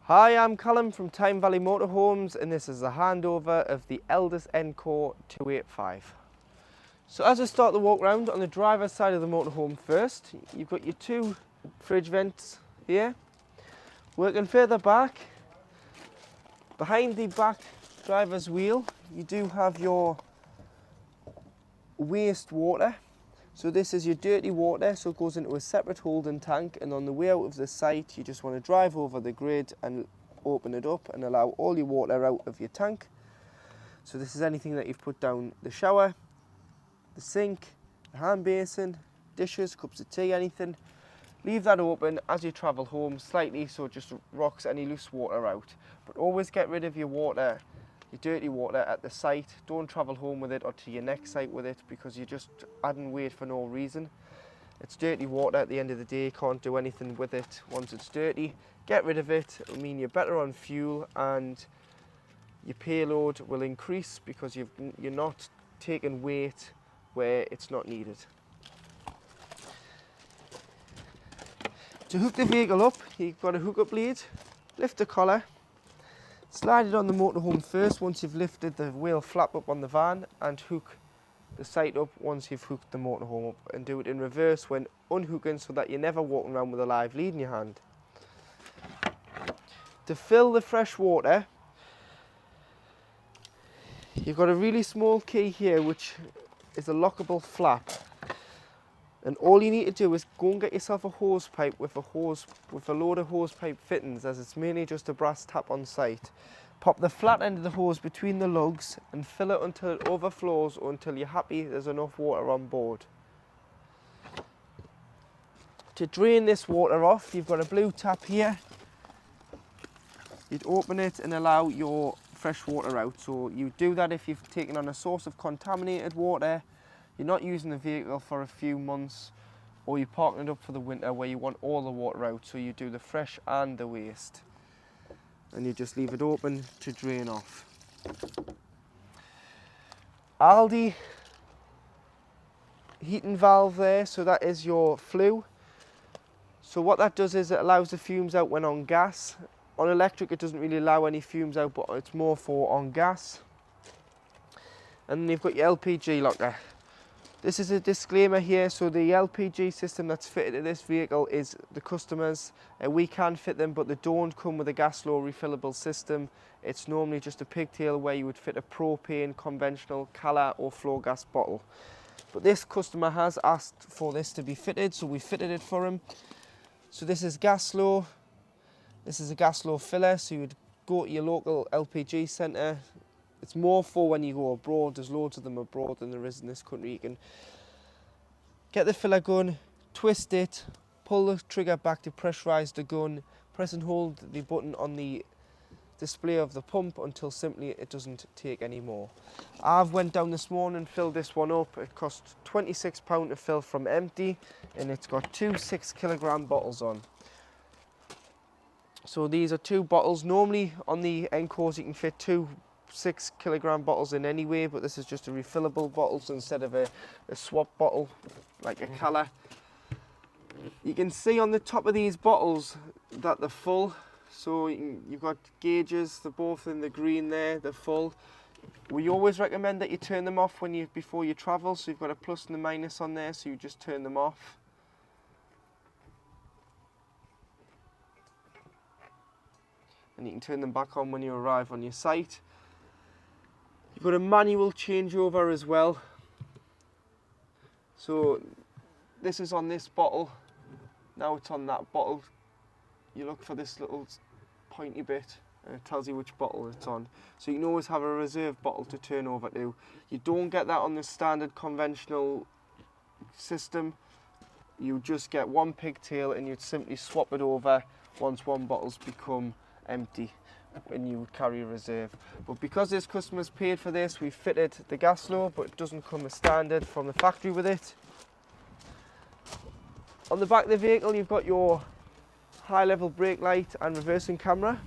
Hi, I'm Callum from Tyne Valley Motorhomes, and this is a handover of the Elddis Encore 285. So as we start the walk round, on the driver's side of the motorhome first, you've got your two fridge vents here. Working further back, behind the back driver's wheel, you do have your waste water. So this is your dirty water, so it goes into a separate holding tank, and on the way out of the site you just want to drive over the grid and open it up and allow all your water out of your tank. So this is anything that you've put down the shower, the sink, the hand basin, dishes, cups of tea, anything. Leave that open as you travel home slightly so it just rocks any loose water out. But always get rid of your water, your dirty water at the site. Don't travel home with it or to your next site with it, because you're just adding weight for no reason. It's dirty water at the end of the day, can't do anything with it once it's dirty. Get rid of it. It'll mean you're better on fuel and your payload will increase because you're not taking weight where it's not needed. To hook the vehicle up, you've got a hookup lead, lift the collar, slide it on the motorhome first once you've lifted the wheel flap up on the van, and hook the sight up once you've hooked the motorhome up, and do it in reverse when unhooking so that you're never walking around with a live lead in your hand. To fill the fresh water, you've got a really small key here which is a lockable flap. And all you need to do is go and get yourself a hose pipe with a load of hose pipe fittings, as it's mainly just a brass tap on site. Pop the flat end of the hose between the lugs and fill it until it overflows, or until you're happy there's enough water on board. To drain this water off, you've got a blue tap here. You'd open it and allow your fresh water out. So you do that if you've taken on a source of contaminated water, you're not using the vehicle for a few months, or you're parking it up for the winter where you want all the water out, so you do the fresh and the waste. And you just leave it open to drain off. Aldi heating valve there, so that is your flue. So what that does is it allows the fumes out when on gas. On electric it doesn't really allow any fumes out, but it's more for on gas. And then you've got your LPG locker. This is a disclaimer here, so the LPG system that's fitted to this vehicle is the customer's. We can fit them, but they don't come with a gas low refillable system. It's normally just a pigtail where you would fit a propane, conventional, Cala or flow gas bottle. But this customer has asked for this to be fitted, so we fitted it for him. So this is gas low. This is a gas low filler, so you would go to your local LPG centre. It's more for when you go abroad. There's loads of them abroad than there is in this country. You can get the filler gun, twist it, pull the trigger back to pressurise the gun, press and hold the button on the display of the pump until simply it doesn't take any more. I've went down this morning and filled this one up. It cost £26 to fill from empty, and it's got two 6 kilogram bottles on. So these are two bottles. Normally on the Encores you can fit two 6 kilogram bottles in anyway, but this is just a refillable bottle, so instead of a swap bottle like a Cala. You can see on the top of these bottles that they're full, so you've got gauges, they're both in the green there, they're full. We always recommend that you turn them off before you travel, so you've got a plus and a minus on there, so you just turn them off. And you can turn them back on when you arrive on your site. You've got a manual changeover as well. So this is on this bottle, now it's on that bottle. You look for this little pointy bit and it tells you which bottle it's on. So you can always have a reserve bottle to turn over to. You don't get that on the standard conventional system. You just get one pigtail and you'd simply swap it over once one bottle's become empty, when you would carry a reserve. But because this customer's paid for this, we fitted the gas low, but it doesn't come as standard from the factory with it. On the back of the vehicle you've got your high level brake light and reversing camera,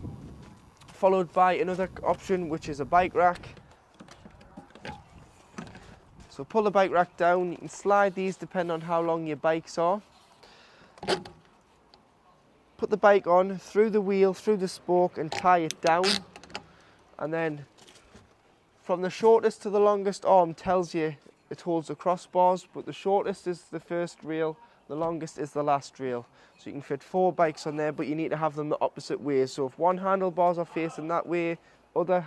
followed by another option which is a bike rack. So pull the bike rack down, you can slide these depending on how long your bikes are. put the bike on, through the wheel, through the spoke and tie it down. And then from the shortest to the longest arm tells you it holds the crossbars, but the shortest is the first rail, the longest is the last rail. So you can fit 4 bikes on there, but you need to have them the opposite way. So if one handlebars are facing that way, other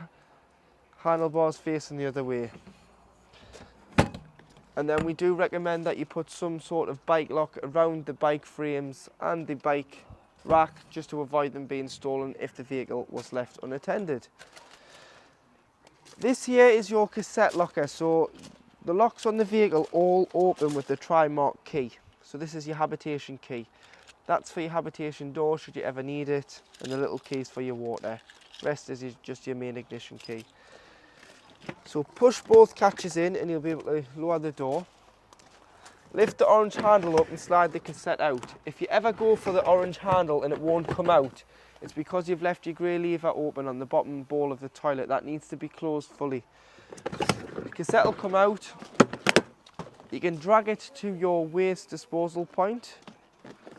handlebars facing the other way. And then we do recommend that you put some sort of bike lock around the bike frames and the bike rack just to avoid them being stolen if the vehicle was left unattended. This here is your cassette locker. So the locks on the vehicle all open with the tri-mark key. So this is your habitation key. That's for your habitation door should you ever need it, and the little keys for your water. Rest is just your main ignition key. So push both catches in and you'll be able to lower the door. Lift the orange handle up and slide the cassette out. If you ever go for the orange handle and it won't come out, it's because you've left your grey lever open on the bottom bowl of the toilet. That needs to be closed fully. The cassette will come out. You can drag it to your waste disposal point,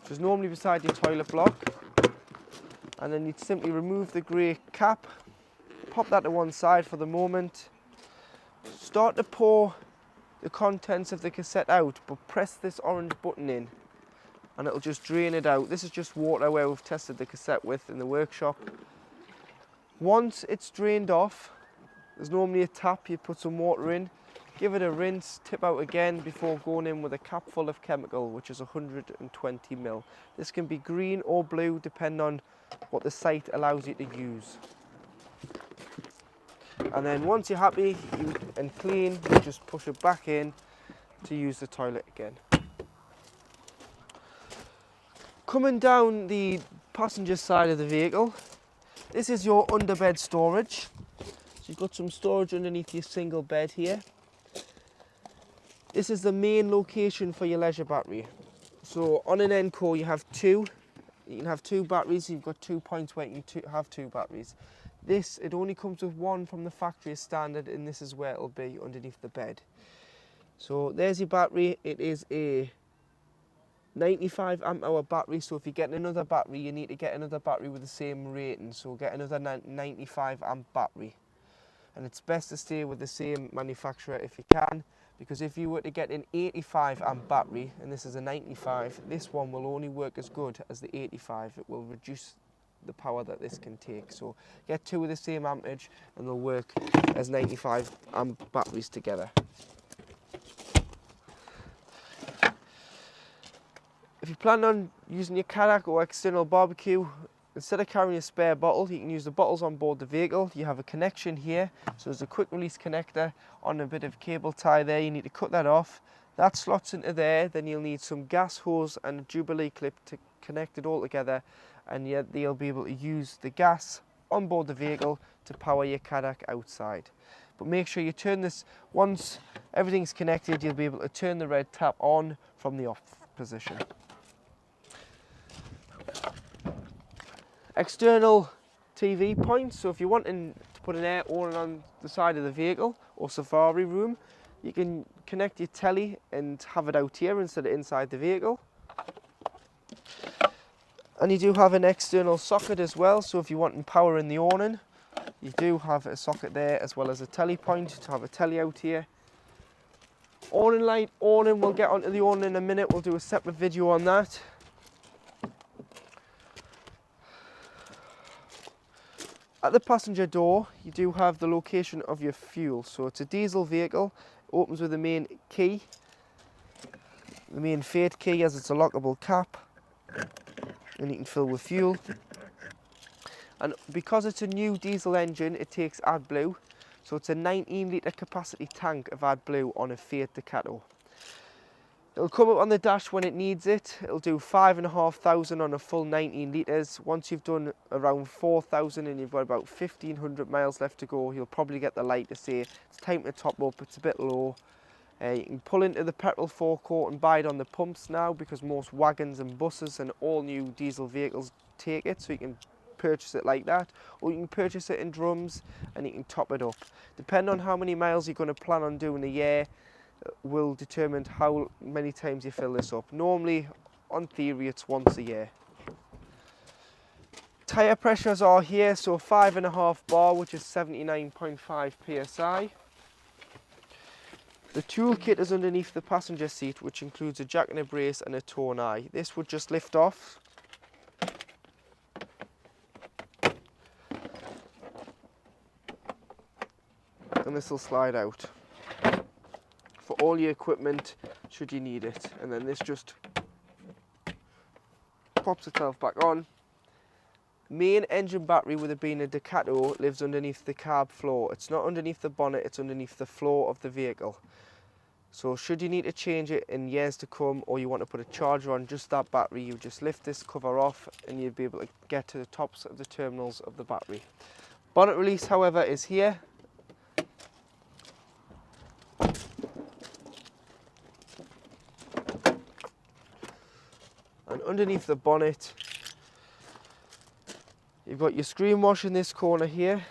which is normally beside your toilet block. And then you'd simply remove the grey cap, pop that to one side for the moment, start to pour the contents of the cassette out, but press this orange button in and it'll just drain it out. This is just water where we've tested the cassette with in the workshop. Once it's drained off, there's normally a tap, you put some water in, give it a rinse, tip out again before going in with a cap full of chemical, which is 120 ml. This can be green or blue depending on what the site allows you to use. And then once you're happy and clean, you just push it back in to use the toilet again. Coming down the passenger side of the vehicle, this is your underbed storage. So you've got some storage underneath your single bed here. This is the main location for your leisure battery. So on an Encore you have 2. You can have 2 batteries, you've got 2 points where you can have 2 batteries. This, it only comes with 1 from the factory as standard, and this is where it'll be underneath the bed. So there's your battery. It is a 95 amp hour battery, so if you get another battery, you need to get another battery with the same rating. So get another 95 amp battery. And it's best to stay with the same manufacturer if you can, because if you were to get an 85 amp battery, and this is a 95, this one will only work as good as the 85. It will reduce the power that this can take. So get 2 of the same ampage and they'll work as 95 amp batteries together. If you plan on using your kayak or external barbecue, instead of carrying a spare bottle, you can use the bottles on board the vehicle. You have a connection here, so there's a quick release connector on a bit of cable tie there. You need to cut that off. That slots into there. Then you'll need some gas hose and a Jubilee clip to connect it all together, and yet you'll be able to use the gas on board the vehicle to power your kayak outside. But make sure you turn this, once everything's connected, you'll be able to turn the red tap on from the off position. External TV points, so if you're wanting to put an air awning on the side of the vehicle or safari room, you can connect your telly and have it out here instead of inside the vehicle. And you do have an external socket as well, so if you want power in the awning, you do have a socket there as well as a telly point to have a telly out here. Awning light, awning, we'll get onto the awning in a minute, we'll do a separate video on that. At the passenger door, you do have the location of your fuel. So it's a diesel vehicle, it opens with the main key, the main fade key, as it's a lockable cap, and you can fill with fuel. And because it's a new diesel engine, it takes AdBlue, so it's a 19 litre capacity tank of AdBlue on a Fiat Ducato. It'll come up on the dash when it needs it. It'll do 5,500 on a full 19 litres. Once you've done around 4,000 and you've got about 1,500 miles left to go, you'll probably get the light to say it's time to top up, it's a bit low. You can pull into the petrol forecourt and buy it on the pumps now, because most wagons and buses and all new diesel vehicles take it, so you can purchase it like that, or you can purchase it in drums and you can top it up. Depending on how many miles you're going to plan on doing a year, will determine how many times you fill this up. Normally, on theory, it's once a year. tyre pressures are here, so 5.5 bar, which is 79.5 psi. The toolkit is underneath the passenger seat, which includes a jack and a brace and a tow eye. This would just lift off. And this will slide out for all your equipment should you need it. And then this just pops itself back on. Main engine battery, with it being a Ducato, lives underneath the cab floor. It's not underneath the bonnet, it's underneath the floor of the vehicle. So should you need to change it in years to come, or you want to put a charger on just that battery, you just lift this cover off and you'll be able to get to the tops of the terminals of the battery. Bonnet release, however, is here. And underneath the bonnet, you've got your screen wash in this corner here.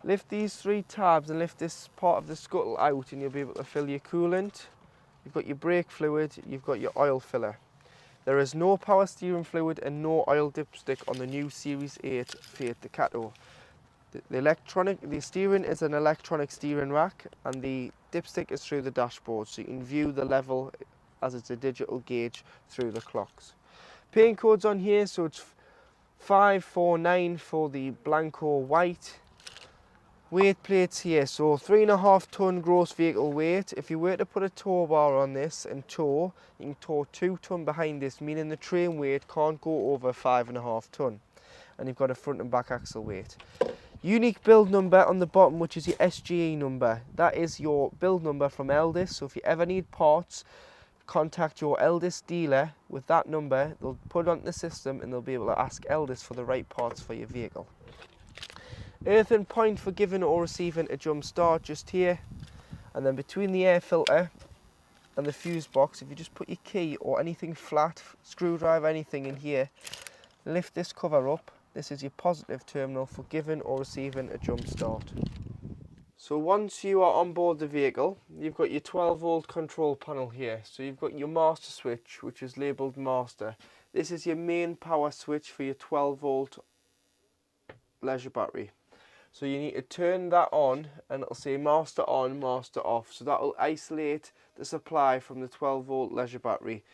Lift these 3 tabs and lift this part of the scuttle out and you'll be able to fill your coolant. You've got your brake fluid, you've got your oil filler. There is no power steering fluid and no oil dipstick on the new Series 8 Fiat Ducato. The steering is an electronic steering rack, and the dipstick is through the dashboard, so you can view the level as it's a digital gauge through the clocks. Paint codes on here, so it's 549 for the Blanco white. Weight plates here, so 3.5 ton gross vehicle weight. If you were to put a tow bar on this and tow, you can tow 2 ton behind this, meaning the train weight can't go over 5.5 ton. And you've got a front and back axle weight. Unique build number on the bottom, which is your SGE number. That is your build number from Elddis, so if you ever need parts, contact your Elddis dealer with that number. They'll put it on the system and they'll be able to ask Elddis for the right parts for your vehicle. Earthen point for giving or receiving a jump start just here, and then between the air filter and the fuse box, if you just put your key or anything flat, screwdriver, anything in here, lift this cover up. This is your positive terminal for giving or receiving a jump start. So once you are on board the vehicle, you've got your 12 volt control panel here. So you've got your master switch, which is labelled master. This is your main power switch for your 12 volt leisure battery. So you need to turn that on and it'll say master on, master off. So that will isolate the supply from the 12 volt leisure battery.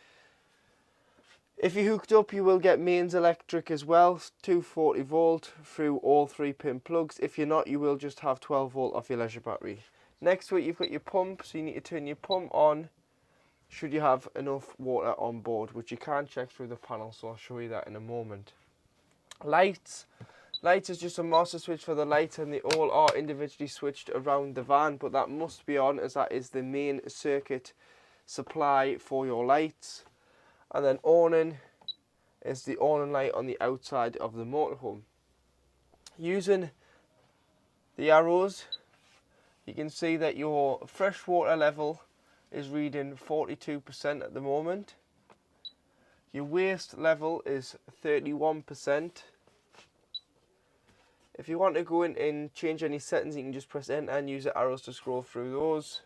If you're hooked up, you will get mains electric as well, 240 volt through all 3 pin plugs. If you're not, you will just have 12 volt off your leisure battery. Next to it, you've got your pump, so you need to turn your pump on should you have enough water on board, which you can check through the panel, so I'll show you that in a moment. Lights. Lights is just a master switch for the lights, and they all are individually switched around the van, but that must be on as that is the main circuit supply for your lights. And then awning is the awning light on the outside of the motorhome. Using the arrows, you can see that your freshwater level is reading 42% at the moment. Your waste level is 31%. If you want to go in and change any settings, you can just press enter and use the arrows to scroll through those.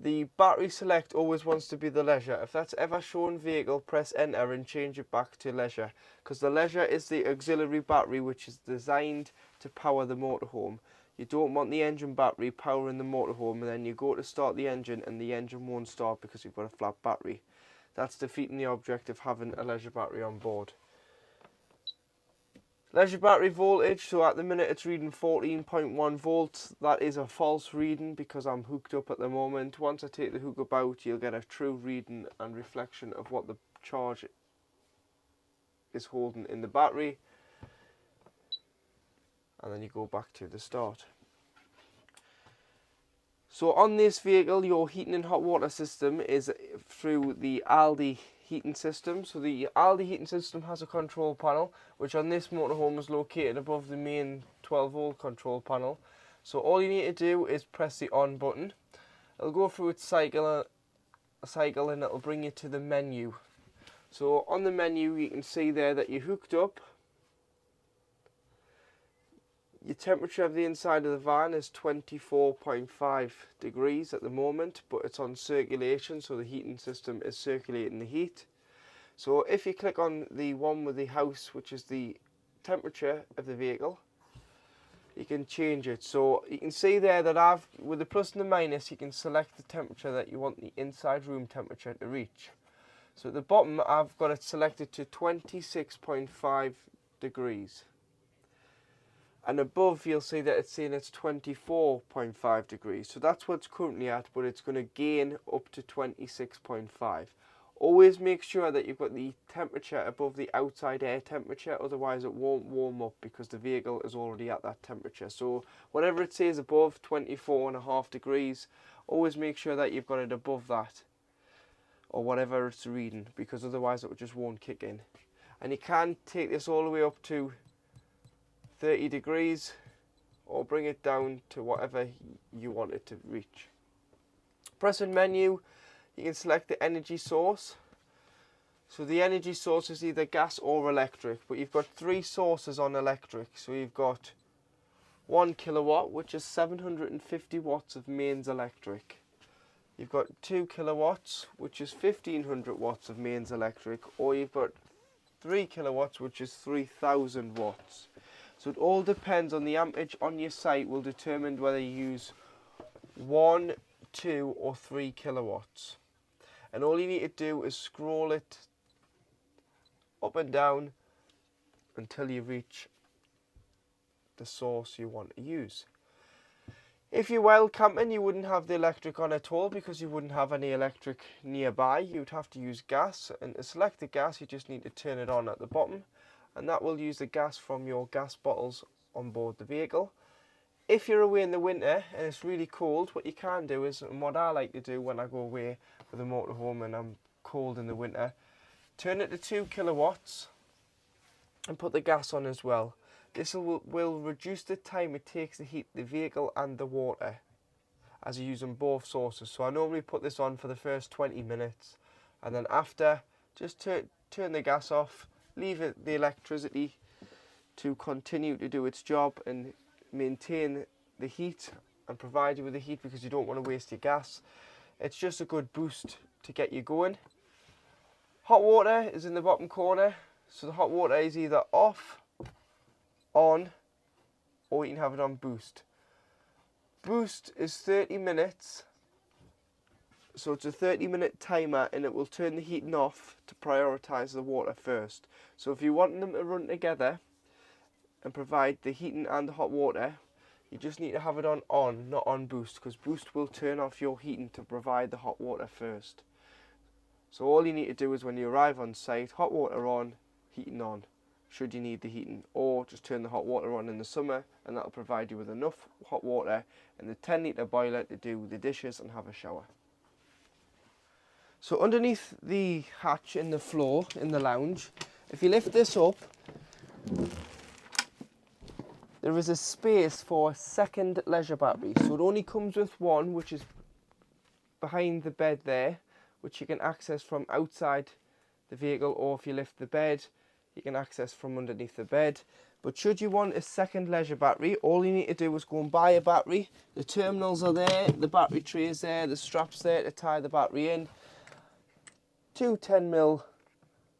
The battery select always wants to be the leisure. If that's ever shown vehicle, press enter and change it back to leisure, because the leisure is the auxiliary battery which is designed to power the motorhome. You don't want the engine battery powering the motorhome and then you go to start the engine and the engine won't start because you've got a flat battery. That's defeating the object of having a leisure battery on board. Leisure battery voltage, so at the minute it's reading 14.1 volts. That is a false reading because I'm hooked up at the moment. Once I take the hook up out, you'll get a true reading and reflection of what the charge is holding in the battery. And then you go back to the start. So on this vehicle, your heating and hot water system is through the Elddis heating system. So the Elddis heating system has a control panel, which on this motorhome is located above the main 12 volt control panel. So all you need to do is press the on button. It'll go through its cycle and it'll bring you to the menu. So on the menu you can see there that you're hooked up. Your temperature of the inside of the van is 24.5 degrees at the moment, but it's on circulation, so the heating system is circulating the heat. So if you click on the one with the house, which is the temperature of the vehicle, you can change it. So you can see there that with the plus and the minus, you can select the temperature that you want the inside room temperature to reach. So at the bottom, I've got it selected to 26.5 degrees. And above, you'll see that it's saying it's 24.5 degrees. So that's what it's currently at, but it's going to gain up to 26.5. Always make sure that you've got the temperature above the outside air temperature, otherwise it won't warm up because the vehicle is already at that temperature. So whatever it says above 24.5 degrees, always make sure that you've got it above that, or whatever it's reading, because otherwise it just won't kick in. And you can take this all the way up to 30 degrees, or bring it down to whatever you want it to reach. Pressing menu, you can select the energy source. So the energy source is either gas or electric, but you've got 3 sources on electric. So you've got 1 kilowatt, which is 750 watts of mains electric. You've got 2 kilowatts, which is 1500 watts of mains electric, or you've got 3 kilowatts, which is 3000 watts. So it all depends on the amperage on your site, will determine whether you use 1, 2 or 3 kilowatts. And all you need to do is scroll it up and down until you reach the source you want to use. If you're wild camping, you wouldn't have the electric on at all because you wouldn't have any electric nearby. You'd have to use gas, and to select the gas you just need to turn it on at the bottom, and that will use the gas from your gas bottles on board the vehicle. If you're away in the winter and it's really cold, what you can do is, and what I like to do when I go away with a motorhome and I'm cold in the winter, turn it to 2 kilowatts and put the gas on as well. This will reduce the time it takes to heat the vehicle and the water as you're using both sources. So I normally put this on for the first 20 minutes, and then after, just turn the gas off, leave the electricity to continue to do its job and maintain the heat and provide you with the heat, because you don't want to waste your gas. It's just a good boost to get you going. Hot water is in the bottom corner, so the hot water is either off, on, or you can have it on boost. Boost is 30 minutes, so it's a 30-minute timer, and it will turn the heating off to prioritise the water first. So if you want them to run together and provide the heating and the hot water, you just need to have it on, not on boost, because boost will turn off your heating to provide the hot water first. So all you need to do is, when you arrive on site, hot water on, heating on, should you need the heating, or just turn the hot water on in the summer, and that'll provide you with enough hot water and the 10-litre boiler to do the dishes and have a shower. So underneath the hatch in the floor in the lounge, if you lift this up, there is a space for a second leisure battery. So it only comes with one, which is behind the bed there, which you can access from outside the vehicle, or if you lift the bed, you can access from underneath the bed. But should you want a second leisure battery, all you need to do is go and buy a battery. The terminals are there, the battery tray is there, the strap's there to tie the battery in. 2 10mm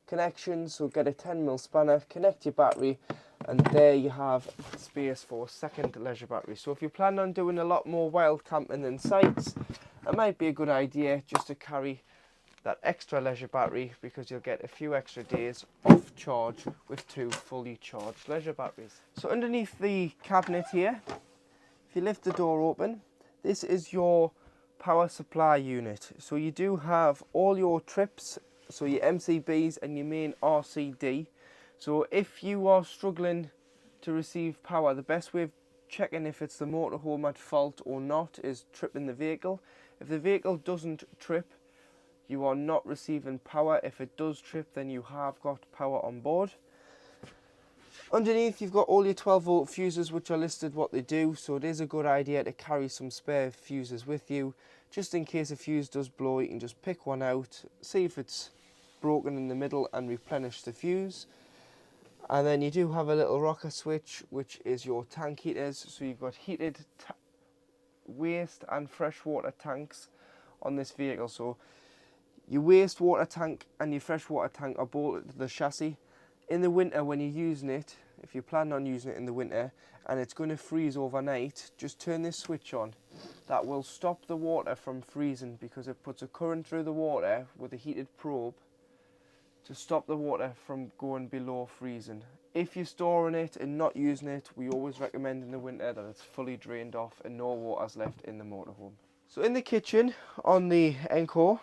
connections, so get a 10mm spanner, connect your battery, and there you have space for a second leisure battery. So if you plan on doing a lot more wild camping than sites, it might be a good idea just to carry that extra leisure battery, because you'll get a few extra days off charge with 2 fully charged leisure batteries. So underneath the cabinet here, if you lift the door open, this is your power supply unit. So you do have all your trips, so your MCBs and your main RCD. So if you are struggling to receive power, the best way of checking if it's the motorhome at fault or not is tripping the vehicle. If the vehicle doesn't trip, you are not receiving power. If it does trip, then you have got power on board. Underneath, you've got all your 12-volt fuses, which are listed what they do, so it is a good idea to carry some spare fuses with you, just in case a fuse does blow. You can just pick one out, see if it's broken in the middle, and replenish the fuse. And then you do have a little rocker switch, which is your tank heaters. So you've got heated waste and freshwater tanks on this vehicle. So Your wastewater tank and your freshwater tank are bolted to the chassis. In the winter when you're using it, if you plan on using it in the winter and it's going to freeze overnight, just turn this switch on. That will stop the water from freezing because it puts a current through the water with a heated probe to stop the water from going below freezing. If you're storing it and not using it, we always recommend in the winter that it's fully drained off and no water's left in the motorhome. So in the kitchen on the Encore,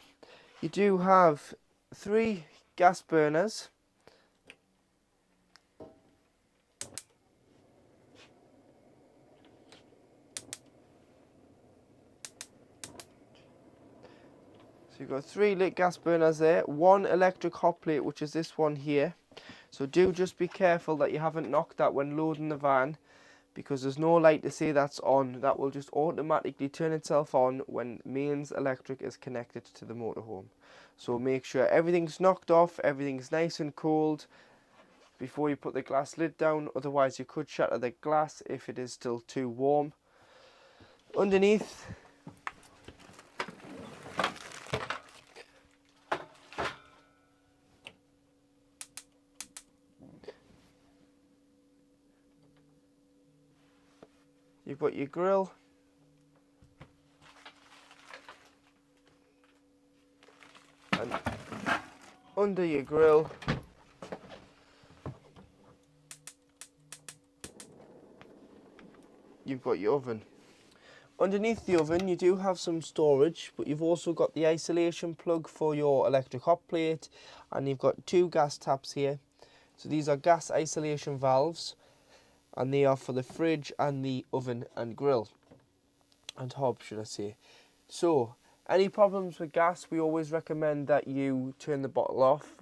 you do have 3 gas burners. So you've got 3 lit gas burners there, 1 electric hot plate, which is this one here. So do just be careful that you haven't knocked that when loading the van, because there's no light to say that's on. That will just automatically turn itself on when mains electric is connected to the motorhome. So make sure everything's knocked off, everything's nice and cold before you put the glass lid down, otherwise you could shatter the glass if it is still too warm. Underneath, you've got your grill, and under your grill you've got your oven. Underneath the oven you do have some storage, but you've also got the isolation plug for your electric hot plate, and you've got 2 gas taps here. So these are gas isolation valves, and they are for the fridge and the oven and grill, and hob should I say. So any problems with gas, we always recommend that you turn the bottle off.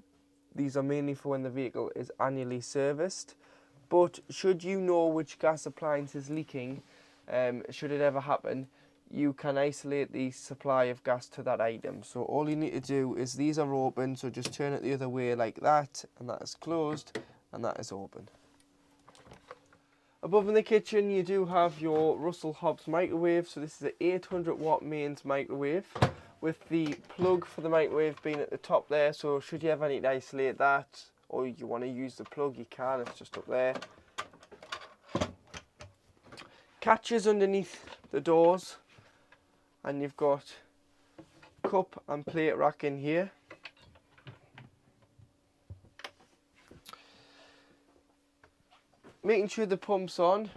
These are mainly for when the vehicle is annually serviced. But should you know which gas appliance is leaking, should it ever happen, you can isolate the supply of gas to that item. So all you need to do is, these are open, so just turn it the other way like that, and that is closed, and that is open. Above in the kitchen you do have your Russell Hobbs microwave. So this is an 800 watt mains microwave with the plug for the microwave being at the top there. So should you ever need to isolate that, or you want to use the plug, you can, it's just up there. Catches underneath the doors, and you've got cup and plate rack in here. Making sure the pump's on.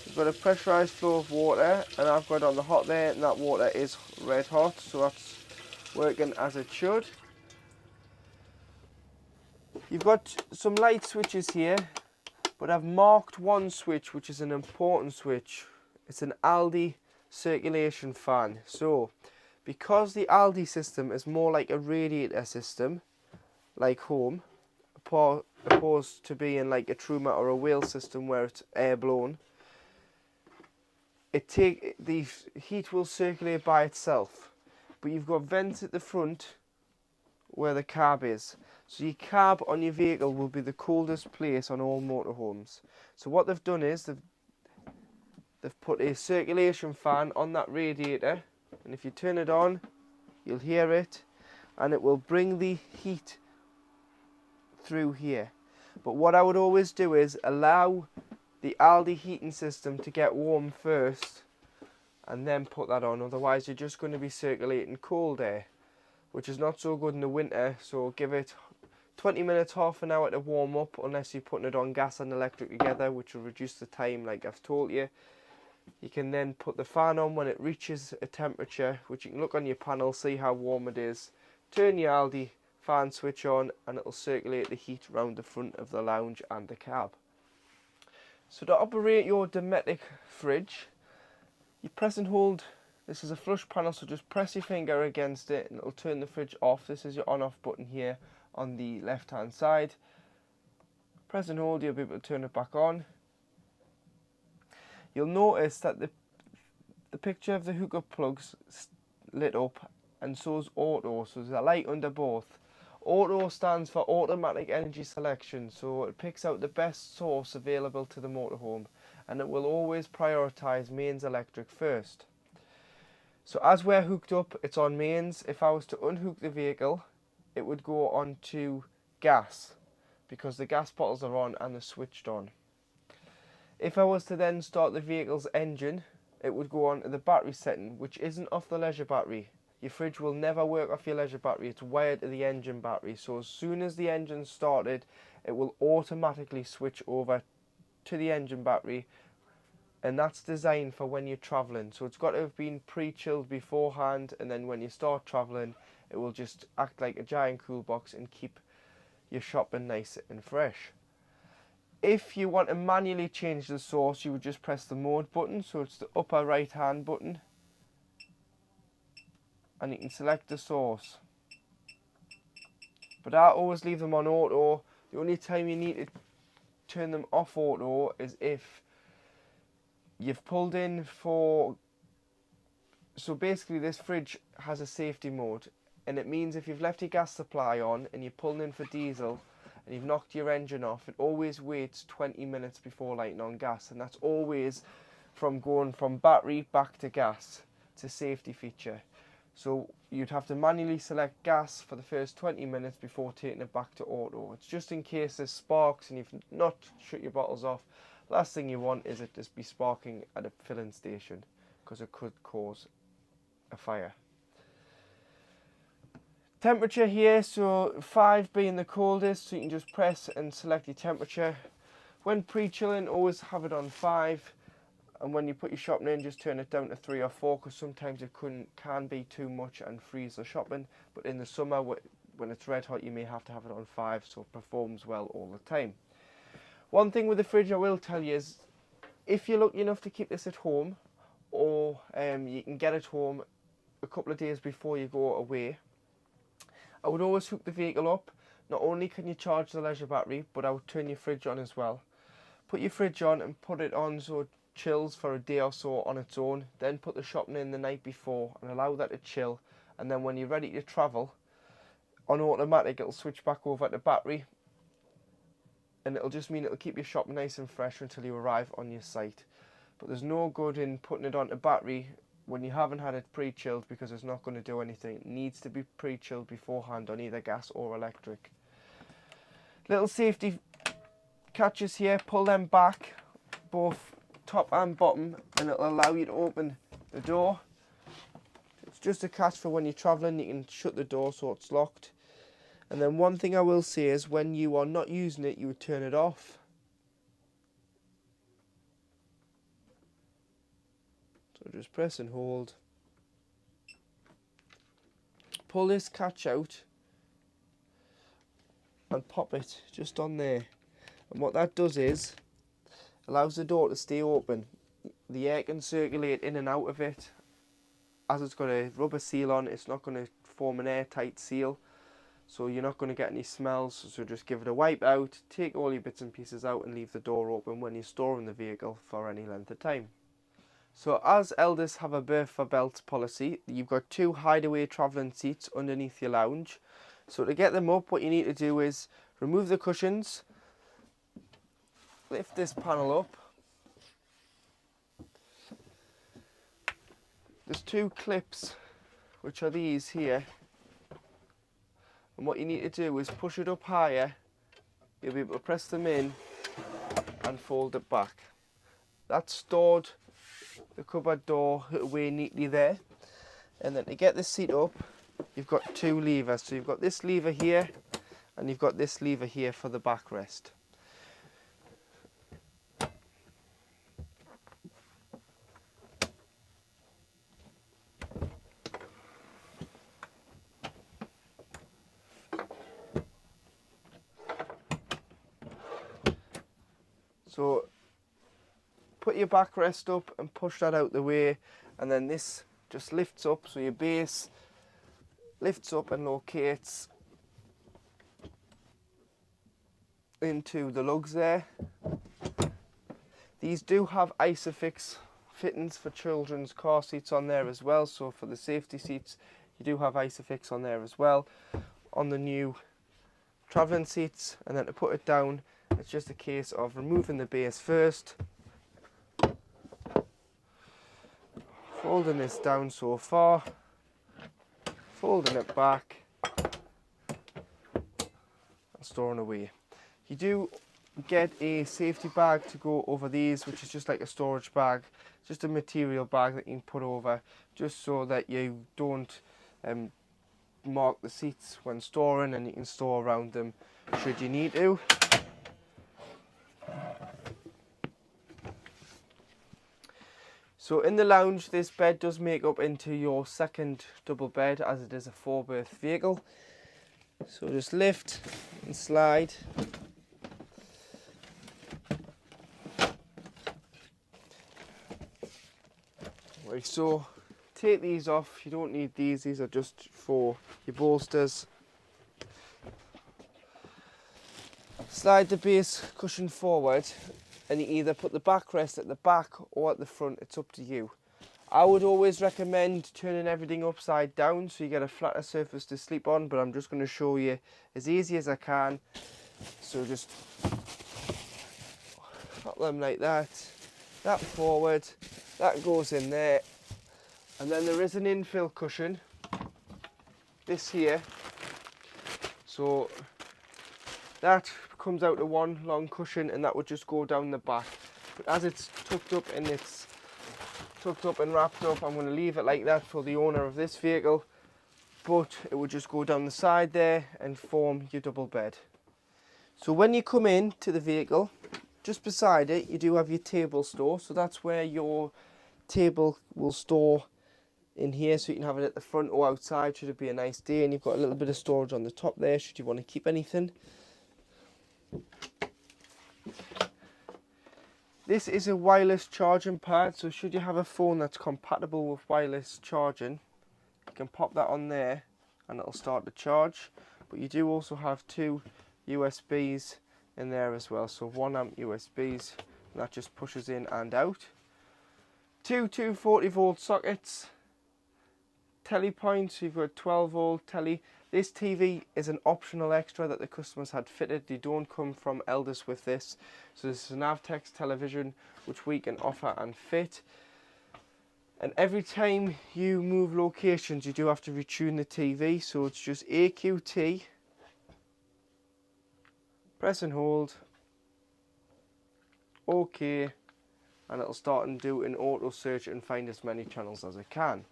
You've got a pressurised flow of water, and I've got it on the hot there, and that water is red hot, so that's working as it should. You've got some light switches here, but I've marked one switch which is an important switch. It's an Elddis circulation fan. So because the Elddis system is more like a radiator system, like home, opposed to being like a Truma or a wheel system where it's air blown, the heat will circulate by itself. But you've got vents at the front where the carb is. So your carb on your vehicle will be the coldest place on all motorhomes. So what they've done is they've put a circulation fan on that radiator, and if you turn it on, you'll hear it, and it will bring the heat through here. But what I would always do is allow the Elddis heating system to get warm first and then put that on, otherwise you're just going to be circulating cold air, which is not so good in the winter. So give it 20 minutes, half an hour to warm up, unless you're putting it on gas and electric together, which will reduce the time like I've told you. You can then put the fan on when it reaches a temperature, which you can look on your panel, see how warm it is. Turn your Elddis fan switch on, and it will circulate the heat around the front of the lounge and the cab. So to operate your Dometic fridge, you press and hold. This is a flush panel, so just press your finger against it and it'll turn the fridge off. This is your on-off button here on the left-hand side. Press and hold, you'll be able to turn it back on. You'll notice that the picture of the hookup plugs lit up, and so is auto, so there's a light under both. Auto stands for automatic energy selection, so it picks out the best source available to the motorhome, and it will always prioritise mains electric first. So as we're hooked up, it's on mains. If I was to unhook the vehicle, it would go on to gas because the gas bottles are on and they're switched on. If I was to then start the vehicle's engine, it would go on to the battery setting, which isn't off the leisure battery. Your fridge will never work off your leisure battery. It's wired to the engine battery. So as soon as the engine's started, it will automatically switch over to the engine battery, and that's designed for when you're travelling. So it's got to have been pre-chilled beforehand, and then when you start travelling, it will just act like a giant cool box and keep your shopping nice and fresh. If you want to manually change the source, you would just press the mode button, so it's the upper right hand button, and you can select the source. But I always leave them on auto. The only time you need to turn them off auto is if you've pulled in for... So basically this fridge has a safety mode, and it means if you've left your gas supply on and you're pulling in for diesel and you've knocked your engine off, it always waits 20 minutes before lighting on gas, and that's always from going from battery back to gas. It's a safety feature. So you'd have to manually select gas for the first 20 minutes before taking it back to auto. It's just in case there's sparks and you've not shut your bottles off. Last thing you want is it just be sparking at a filling station, because it could cause a fire. Temperature here, so 5 being the coldest, so you can just press and select your temperature. When pre-chilling, always have it on 5, and when you put your shopping in, just turn it down to 3 or 4, because sometimes it can be too much and freeze the shopping. But in the summer, when it's red hot, you may have to have it on 5, so it performs well all the time. One thing with the fridge I will tell you is, if you're lucky enough to keep this at home, or you can get it home a couple of days before you go away, I would always hook the vehicle up. Not only can you charge the leisure battery, but I would turn your fridge on as well. Put your fridge on and put it on so it chills for a day or so on its own. Then put the shopping in the night before and allow that to chill. And then when you're ready to travel, on automatic it'll switch back over to battery. And it'll just mean it'll keep your shopping nice and fresh until you arrive on your site. But there's no good in putting it onto battery when you haven't had it pre-chilled, because it's not going to do anything. It needs to be pre-chilled beforehand on either gas or electric. Little safety catches here, pull them back, both top and bottom, and it'll allow you to open the door. It's just a catch for when you're travelling, you can shut the door so it's locked. And then one thing I will say is, when you are not using it, you would turn it off. So just press and hold. Pull this catch out and pop it just on there. And what that does is, allows the door to stay open. The air can circulate in and out of it. As it's got a rubber seal on, it's not going to form an airtight seal. So you're not going to get any smells, so just give it a wipe out, take all your bits and pieces out and leave the door open when you're storing the vehicle for any length of time. So as Elddis have a berth for belts policy, you've got 2 hideaway travelling seats underneath your lounge. So to get them up, what you need to do is remove the cushions, lift this panel up. There's 2 clips, which are these here. And what you need to do is push it up higher. You'll be able to press them in and fold it back. That's stored the cupboard door away neatly there. And then to get this seat up, you've got 2 levers. So you've got this lever here, and you've got this lever here for the backrest. So put your backrest up and push that out the way, and then this just lifts up, so your base lifts up and locates into the lugs there. These do have Isofix fittings for children's car seats on there as well, so for the safety seats you do have Isofix on there as well on the new travelling seats. And then to put it down, it's just a case of removing the base first folding this down so far, folding it back, and storing away. You do get a safety bag to go over these, which is just like a storage bag, just a material bag that you can put over, just so that you don't mark the seats when storing, and you can store around them should you need to. So in the lounge, this bed does make up into your second double bed, as it is a 4-berth vehicle. So just lift and slide. Like so. Take these off, you don't need these are just for your bolsters. Slide the base cushion forward, and you either put the backrest at the back or at the front, it's up to you. I would always recommend turning everything upside down so you get a flatter surface to sleep on, but I'm just going to show you as easy as I can. So just pop them like that forward, that goes in there. And then there is an infill cushion, this here, so that comes out to one long cushion, and that would just go down the back. But as it's tucked up and wrapped up, I'm going to leave it like that for the owner of this vehicle, but it would just go down the side there and form your double bed. So when you come in to the vehicle, just beside it you do have your table store, so that's where your table will store in here, so you can have it at the front or outside should it be a nice day, and you've got a little bit of storage on the top there should you want to keep anything. This is a wireless charging pad, so should you have a phone that's compatible with wireless charging, you can pop that on there and it'll start to charge. But you do also have 2 USBs in there as well, so 1 amp USBs, and that just pushes in and out. 2 240 volt sockets, telly points, you've got 12 volt telly. This TV is an optional extra that the customers had fitted. They don't come from Elddis with this. So this is an Avtex television which we can offer and fit. And every time you move locations you do have to retune the TV. So it's just AQT, press and hold, OK, and it'll start and do an auto search and find as many channels as it can.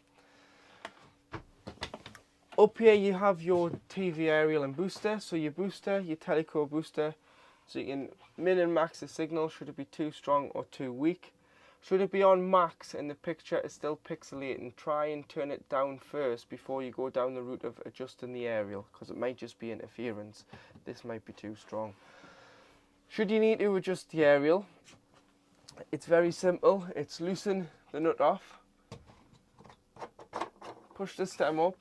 Up here you have your TV aerial and booster, so your booster, your teleco booster, so you can min and max the signal should it be too strong or too weak. Should it be on max and the picture is still pixelating, try and turn it down first before you go down the route of adjusting the aerial, because it might just be interference. This might be too strong. Should you need to adjust the aerial, it's very simple. It's loosen the nut off, push the stem up,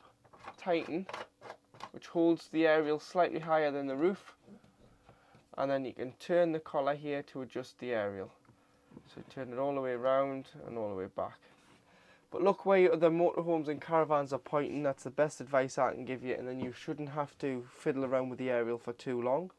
tighten, which holds the aerial slightly higher than the roof, and then you can turn the collar here to adjust the aerial. So turn it all the way around and all the way back. But look where your other motorhomes and caravans are pointing, that's the best advice I can give you, and then you shouldn't have to fiddle around with the aerial for too long.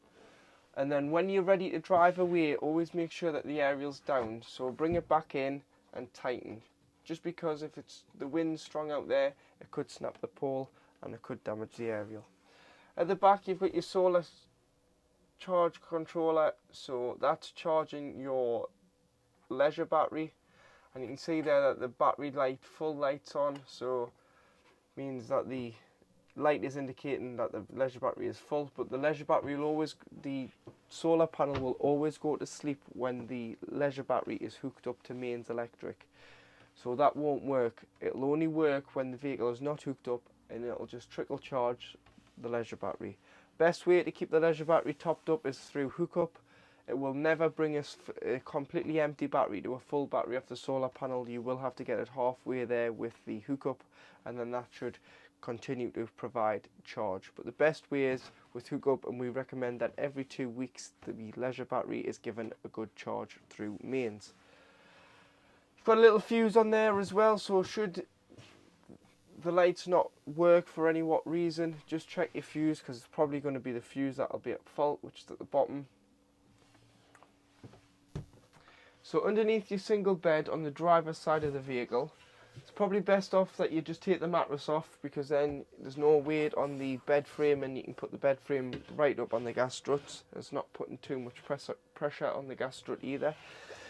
And then when you're ready to drive away, always make sure that the aerial's down, so bring it back in and tighten. Just because if the wind's strong out there, it could snap the pole and it could damage the aerial. At the back you've got your solar charge controller, so that's charging your leisure battery, and you can see there that the battery light, full light's on, so means that the light is indicating that the leisure battery is full, but the leisure battery will always, the solar panel will always go to sleep when the leisure battery is hooked up to mains electric. So that won't work. It'll only work when the vehicle is not hooked up, and it'll just trickle charge the leisure battery. Best way to keep the leisure battery topped up is through hookup. It will never bring us a completely empty battery to a full battery off the solar panel. You will have to get it halfway there with the hookup, and then that should continue to provide charge. But the best way is with hookup, and we recommend that every 2 weeks the leisure battery is given a good charge through mains. You've got a little fuse on there as well, so should the lights not work for any what reason, just check your fuse, because it's probably going to be the fuse that'll be at fault, which is at the bottom. So underneath your single bed on the driver's side of the vehicle, It's probably best off that you just take the mattress off, because then there's no weight on the bed frame and you can put the bed frame right up on the gas struts. It's not putting too much pressure on the gas strut either.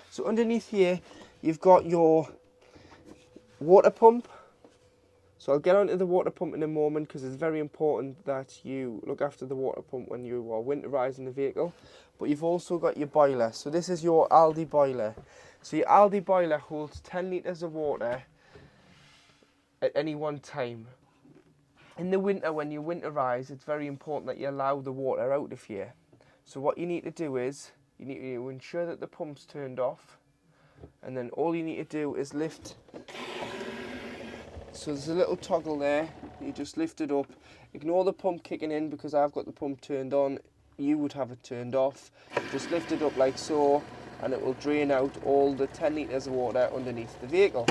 So underneath here you've got your water pump. So I'll get onto the water pump in a moment, because it's very important that you look after the water pump when you are winterising the vehicle. But you've also got your boiler. So this is your Aldi boiler. So your Aldi boiler holds 10 litres of water at any one time. In the winter, when you winterise, it's very important that you allow the water out of here. So what you need to do is, you need to ensure that the pump's turned off, and then all you need to do is lift. So there's a little toggle there, you just lift it up. Ignore the pump kicking in, because I've got the pump turned on, you would have it turned off. Just lift it up like so, and it will drain out all the 10 litres of water underneath the vehicle.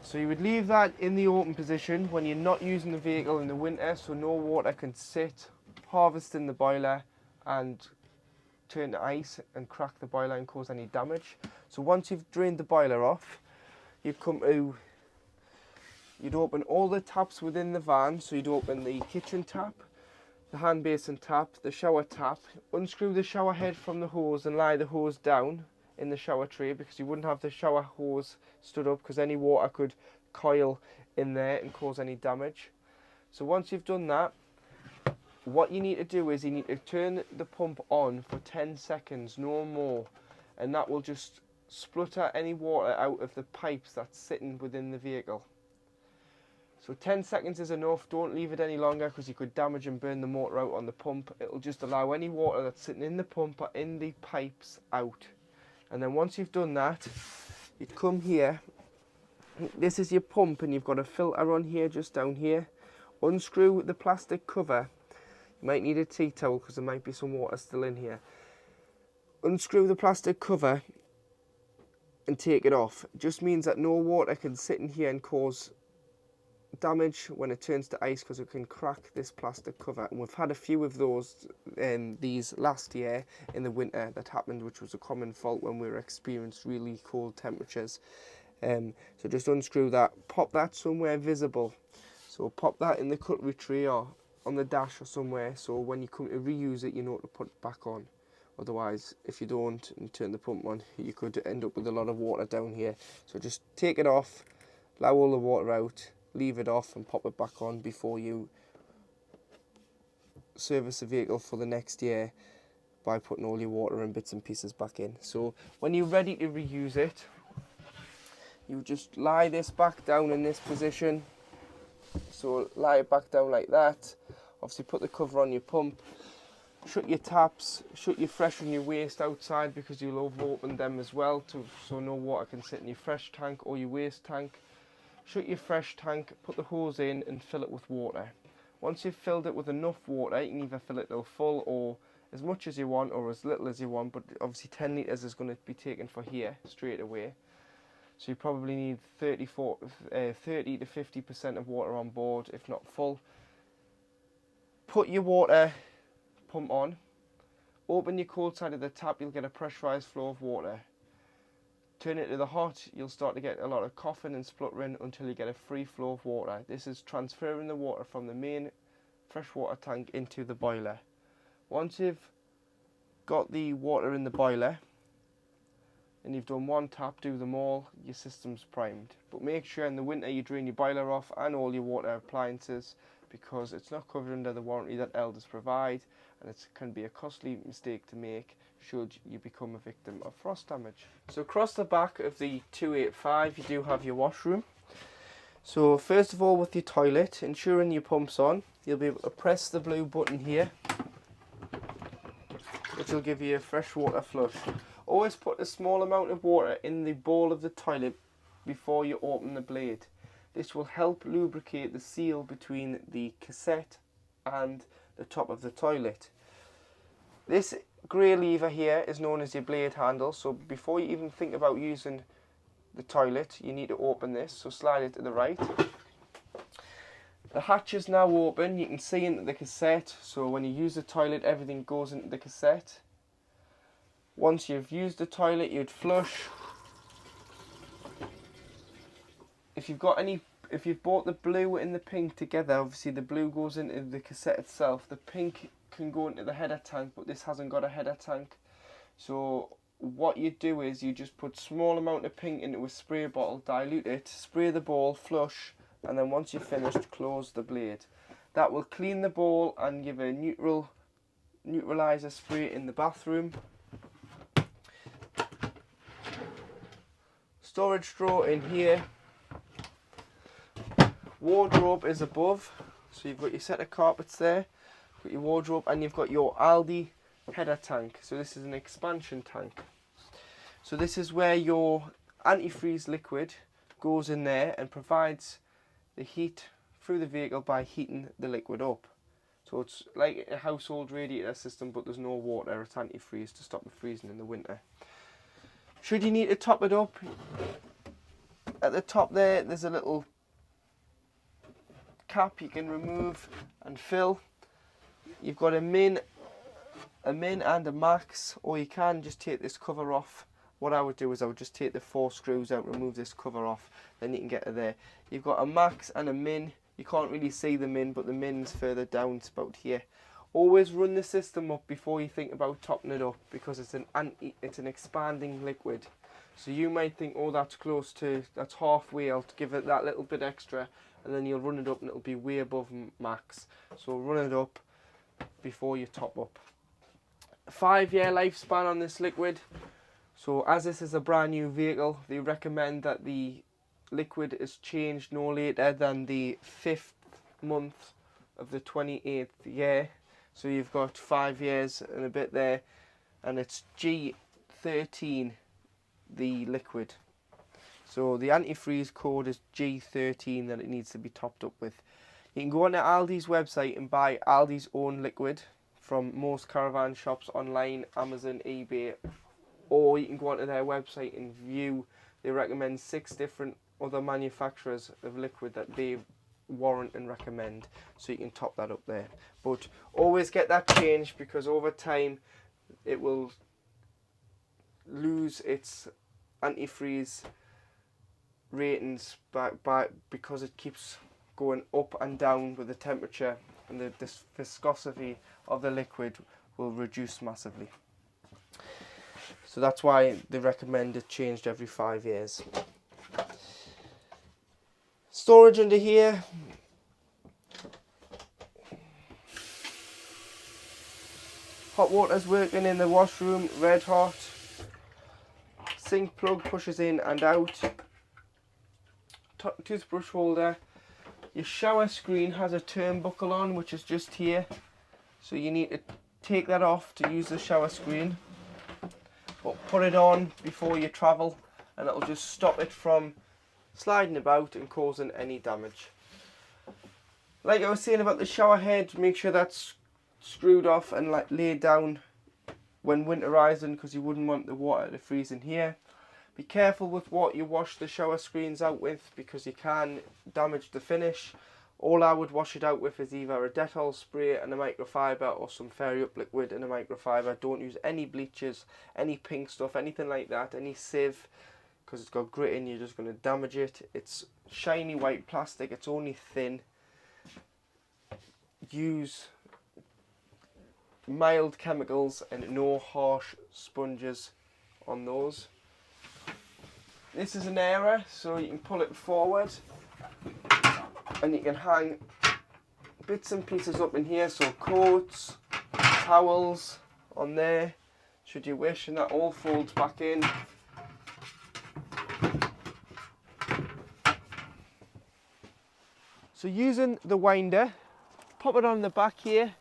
So you would leave that in the open position when you're not using the vehicle in the winter, so no water can sit, harvest in the boiler and turn to ice and crack the boiler and cause any damage. So once you've drained the boiler off, you'd open all the taps within the van. So you'd open the kitchen tap, the hand basin tap, the shower tap, unscrew the shower head from the hose and lie the hose down in the shower tray, because you wouldn't have the shower hose stood up, because any water could coil in there and cause any damage. So once you've done that, what you need to do is you need to turn the pump on for 10 seconds, no more, and that will just splutter any water out of the pipes that's sitting within the vehicle. So 10 seconds is enough, don't leave it any longer, because you could damage and burn the motor out on the pump. It'll just allow any water that's sitting in the pump or in the pipes out. And then once you've done that, you'd come here. This is your pump, and you've got a filter on here, just down here. Unscrew the plastic cover. You might need a tea towel, because there might be some water still in here. Unscrew the plastic cover and take it off. It just means that no water can sit in here and cause damage when it turns to ice, because it can crack this plastic cover. And we've had a few of those these last year in the winter that happened, which was a common fault when we were experienced really cold temperatures. So just unscrew that, pop that somewhere visible. So pop that in the cutlery tray or on the dash or somewhere, so when you come to reuse it, you know to put it back on. Otherwise, if you don't and turn the pump on, you could end up with a lot of water down here. So just take it off, allow all the water out, leave it off and pop it back on before you service the vehicle for the next year by putting all your water and bits and pieces back in. So when you're ready to reuse it, you just lie this back down in this position. So lie it back down like that. Obviously put the cover on your pump, shut your taps, shut your fresh and your waste outside, because you'll over-open them as well, so no water can sit in your fresh tank or your waste tank. Shut your fresh tank, put the hose in and fill it with water. Once you've filled it with enough water, you can either fill it till full or as much as you want or as little as you want, but obviously 10 litres is going to be taken for here straight away. So you probably need 30 to 50% of water on board, if not full. Put your water pump on, open your cold side of the tap, you'll get a pressurised flow of water. Turn it to the hot, you'll start to get a lot of coughing and spluttering until you get a free flow of water. This is transferring the water from the main freshwater tank into the boiler. Once you've got the water in the boiler and you've done one tap, do them all, your system's primed. But make sure in the winter you drain your boiler off and all your water appliances, because it's not covered under the warranty that Elddis provide, and it can be a costly mistake to make should you become a victim of frost damage. So across the back of the 285 you do have your washroom. So first of all, with your toilet, ensuring your pump's on, you'll be able to press the blue button here, which will give you a fresh water flush. Always put a small amount of water in the bowl of the toilet before you open the blade. This will help lubricate the seal between the cassette and the top of the toilet. This grey lever here is known as your blade handle, so before you even think about using the toilet, you need to open this, so slide it to the right. The hatch is now open, you can see into the cassette, so when you use the toilet everything goes into the cassette. Once you've used the toilet, you'd flush. if you've bought the blue and the pink together, obviously the blue goes into the cassette itself. The pink can go into the header tank, but this hasn't got a header tank. So what you do is you just put small amount of pink into a spray bottle, dilute it, spray the ball, flush, and then once you're finished, close the blade. That will clean the ball and give a neutralizer spray in the bathroom. Storage drawer in here. Wardrobe is above, so you've got your set of carpets there, got your wardrobe, and you've got your Aldi header tank. So this is an expansion tank. So this is where your antifreeze liquid goes in there and provides the heat through the vehicle by heating the liquid up. So it's like a household radiator system, but there's no water. It's antifreeze to stop it freezing in the winter. Should you need to top it up, at the top there's a little cap you can remove and fill. You've got a min and a max, or you can just take this cover off. What I would do is I would just take the 4 screws out, remove this cover off, then you can get to there. You've got a max and a min. You can't really see the min, but the min's further down, it's about here. Always run the system up before you think about topping it up, because it's an expanding liquid. So you might think, oh, that's halfway, I'll give it that little bit extra, and then you'll run it up and it'll be way above max. So run it up before you top up. 5-year lifespan on this liquid. So as this is a brand new vehicle, they recommend that the liquid is changed no later than the 5th month of the 28th year. So you've got 5 years and a bit there, and it's G13, the liquid. So the antifreeze code is G13 that it needs to be topped up with. You can go on to Aldi's website and buy Aldi's own liquid from most caravan shops online, Amazon, eBay, or you can go onto their website and view. They recommend 6 different other manufacturers of liquid that they warrant and recommend, so you can top that up there. But always get that changed, because over time it will lose its antifreeze ratings because it keeps going up and down with the temperature, and the viscosity of the liquid will reduce massively. So that's why they recommend it changed every 5 years. Storage under here. Hot water's working in the washroom, red hot. Sink plug pushes in and out. Toothbrush holder. Your shower screen has a turnbuckle on, which is just here. So you need to take that off to use the shower screen. But put it on before you travel, and it'll just stop it from sliding about and causing any damage. Like I was saying about the shower head, make sure that's screwed off and laid down when winterizing, because you wouldn't want the water to freeze in here. Be careful with what you wash the shower screens out with, because you can damage the finish. All I would wash it out with is either a Dettol spray and a microfiber, or some Fairy Up liquid and a microfiber. Don't use any bleaches, any pink stuff, anything like that, any sieve, because it's got grit in, you're just going to damage it. It's shiny white plastic, it's only thin. Use mild chemicals and no harsh sponges on those. This is an airer, so you can pull it forward and you can hang bits and pieces up in here, so coats, towels on there should you wish, and that all folds back in. So using the winder, pop it on the back here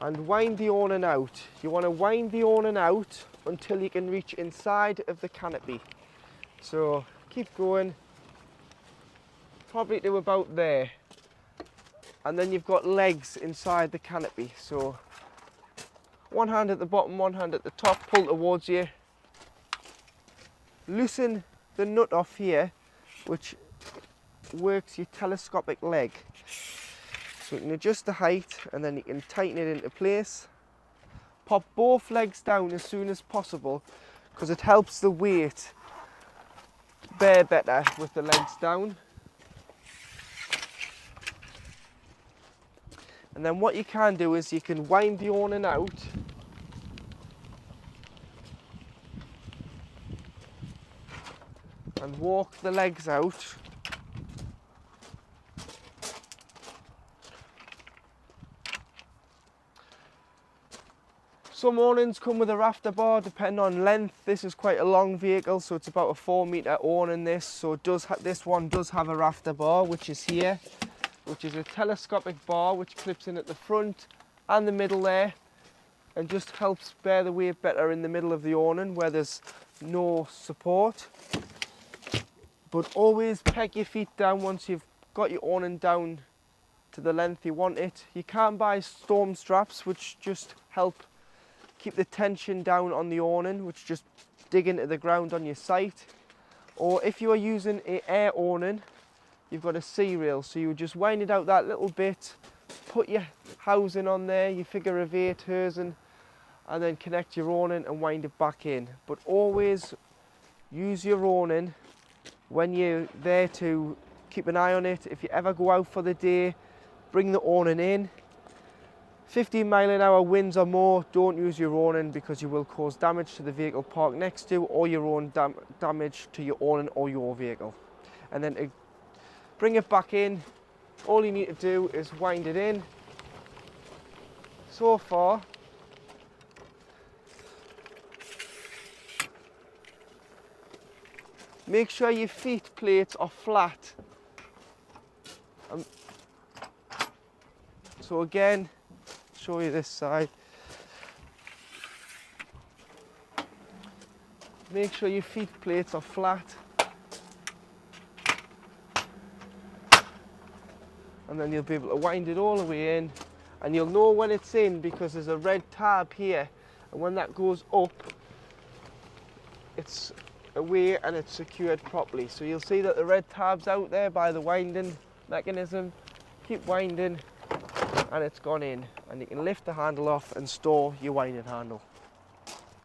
and wind the awning out. You want to wind the awning out until you can reach inside of the canopy. So keep going, probably to about there, and then you've got legs inside the canopy. So one hand at the bottom, one hand at the top, pull towards you. Loosen the nut off here, which works your telescopic leg. So you can adjust the height and then you can tighten it into place. Pop both legs down as soon as possible, because it helps the weight bear better with the legs down. And then what you can do is you can wind the awning out and walk the legs out. Some awnings come with a rafter bar depending on length. This is quite a long vehicle, so it's about a 4-metre awning this. So it does this one does have a rafter bar, which is here, which is a telescopic bar which clips in at the front and the middle there, and just helps bear the weight better in the middle of the awning where there's no support. But always peg your feet down once you've got your awning down to the length you want it. You can buy storm straps which just help keep the tension down on the awning, which just dig into the ground on your site. Or if you are using an air awning, you've got a C-rail, so you just wind it out that little bit, put your housing on there, your figure of 8 housing, and then connect your awning and wind it back in. But always use your awning when you're there to keep an eye on it. If you ever go out for the day, bring the awning in. 15-mile-an-hour winds or more, don't use your awning because you will cause damage to the vehicle parked next to, or your own damage to your awning or your vehicle. And then to bring it back in, all you need to do is wind it in. So far, make sure your feet plates are flat. So again, show you this side. Make sure your feet plates are flat. And then you'll be able to wind it all the way in, and you'll know when it's in because there's a red tab here, and when that goes up, it's away and it's secured properly. So you'll see that the red tab's out there by the winding mechanism. Keep winding and it's gone in, and you can lift the handle off and store your winding handle.